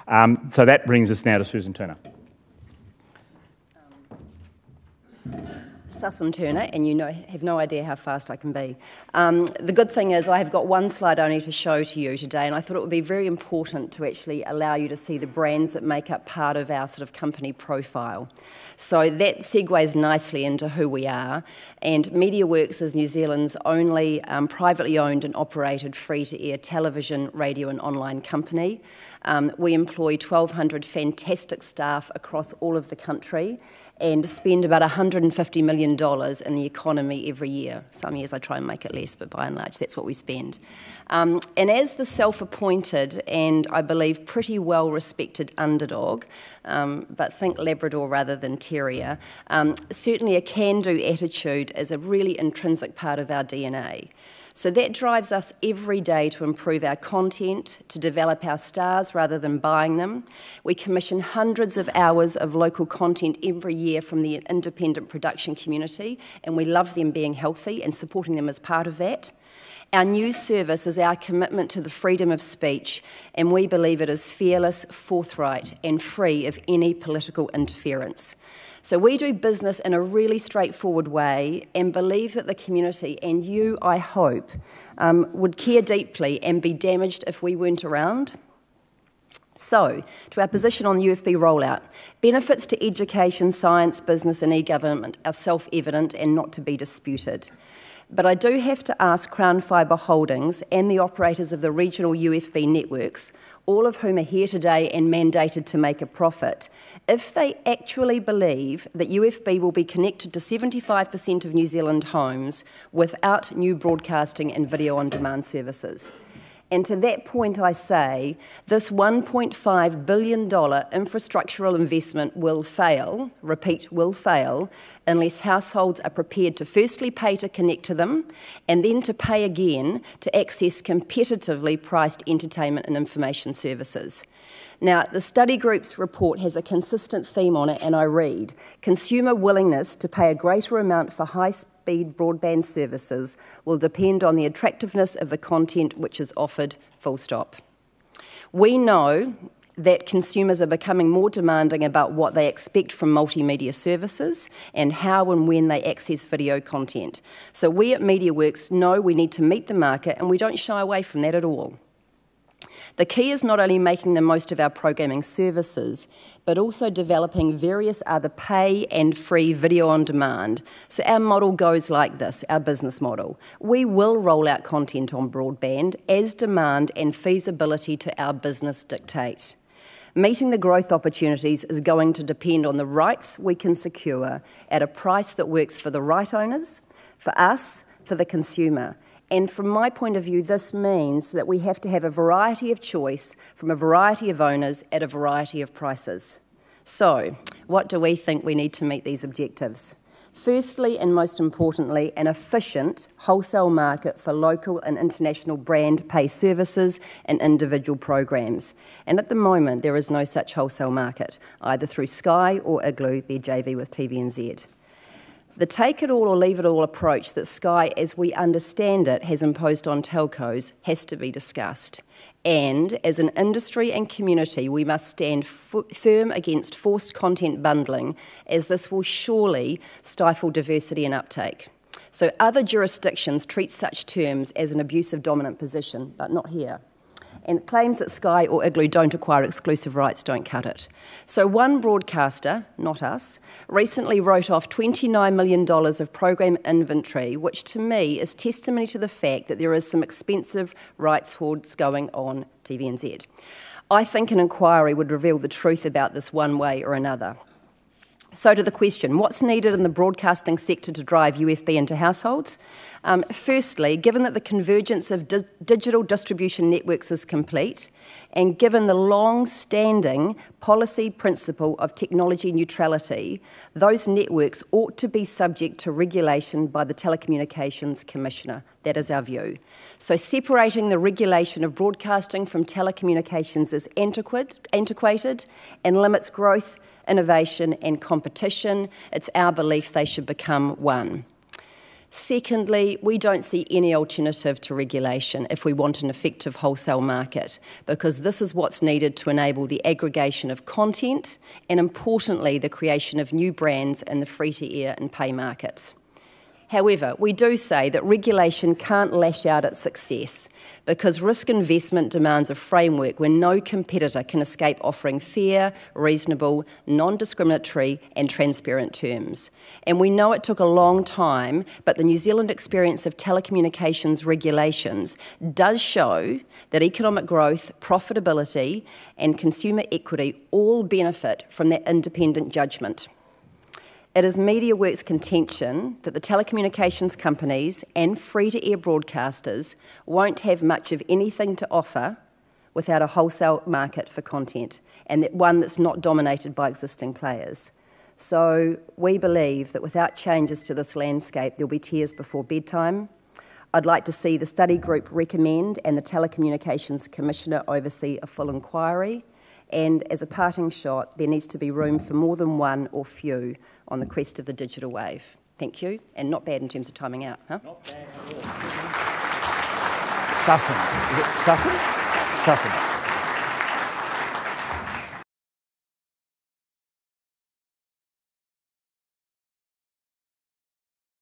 So that brings us now to Susan Turner. Susan Turner, and you have no idea how fast I can be. The good thing is I have got one slide only to show to you today, and I thought it would be very important to actually allow you to see the brands that make up part of our sort of company profile. So that segues nicely into who we are, and MediaWorks is New Zealand's only privately owned and operated free-to-air television, radio and online company. We employ 1,200 fantastic staff across all of the country and spend about $150 million in the economy every year. Some years I try and make it less, but by and large that's what we spend. And as the self-appointed and I believe pretty well-respected underdog, but think Labrador rather than Terrier, certainly a can-do attitude is a really intrinsic part of our DNA. So that drives us every day to improve our content, to develop our stars rather than buying them. We commission hundreds of hours of local content every year from the independent production community, and we love them being healthy and supporting them as part of that. Our news service is our commitment to the freedom of speech, and we believe it is fearless, forthright, and free of any political interference. So we do business in a really straightforward way and believe that the community, and you, I hope, would care deeply and be damaged if we weren't around. So, to our position on the UFB rollout, benefits to education, science, business and e-government are self-evident and not to be disputed. But I do have to ask Crown Fibre Holdings and the operators of the regional UFB networks, all of whom are here today and mandated to make a profit, if they actually believe that UFB will be connected to 75% of New Zealand homes without new broadcasting and video on demand services. And to that point I say, this $1.5 billion infrastructural investment will fail, repeat, will fail, unless households are prepared to firstly pay to connect to them and then to pay again to access competitively priced entertainment and information services. Now, the study group's report has a consistent theme on it, and I read, consumer willingness to pay a greater amount for high-speed broadband services will depend on the attractiveness of the content which is offered, full stop. We know that consumers are becoming more demanding about what they expect from multimedia services and how and when they access video content. So we at MediaWorks know we need to meet the market, and we don't shy away from that at all. The key is not only making the most of our programming services, but also developing various other pay and free video on demand. So our model goes like this, our business model. We will roll out content on broadband as demand and feasibility to our business dictate. Meeting the growth opportunities is going to depend on the rights we can secure at a price that works for the right owners, for us, for the consumer. And from my point of view, this means that we have to have a variety of choice from a variety of owners at a variety of prices. So, what do we think we need to meet these objectives? Firstly, and most importantly, an efficient wholesale market for local and international brand pay services and individual programs. And at the moment, there is no such wholesale market, either through Sky or Igloo, their JV with TVNZ. The take-it-all-or-leave-it-all approach that Sky, as we understand it, has imposed on telcos has to be discussed. And as an industry and community, we must stand firm against forced content bundling, as this will surely stifle diversity and uptake. So other jurisdictions treat such terms as an abuse of dominant position, but not here. And claims that Sky or Igloo don't acquire exclusive rights don't cut it. So one broadcaster, not us, recently wrote off $29 million of program inventory, which to me is testimony to the fact that there is some expensive rights hoards going on TVNZ. I think an inquiry would reveal the truth about this one way or another. So to the question, what's needed in the broadcasting sector to drive UFB into households? Firstly, given that the convergence of digital distribution networks is complete, and given the long-standing policy principle of technology neutrality, those networks ought to be subject to regulation by the Telecommunications Commissioner. That is our view. So separating the regulation of broadcasting from telecommunications is antiquated and limits growth, innovation and competition. It's our belief they should become one. Secondly, we don't see any alternative to regulation if we want an effective wholesale market, because this is what's needed to enable the aggregation of content and, importantly, the creation of new brands in the free-to-air and pay markets. However, we do say that regulation can't lash out its success, because risk investment demands a framework where no competitor can escape offering fair, reasonable, non-discriminatory and transparent terms. And we know it took a long time, but the New Zealand experience of telecommunications regulations does show that economic growth, profitability and consumer equity all benefit from that independent judgment. It is MediaWorks' contention that the telecommunications companies and free-to-air broadcasters won't have much of anything to offer without a wholesale market for content, and that one that's not dominated by existing players. So we believe that without changes to this landscape, there'll be tears before bedtime. I'd like to see the study group recommend and the Telecommunications Commissioner oversee a full inquiry. And as a parting shot, there needs to be room for more than one or few on the crest of the digital wave. Thank you, and not bad in terms of timing out, huh? Not bad at all. Sussan. Is it Sussan? Sussan.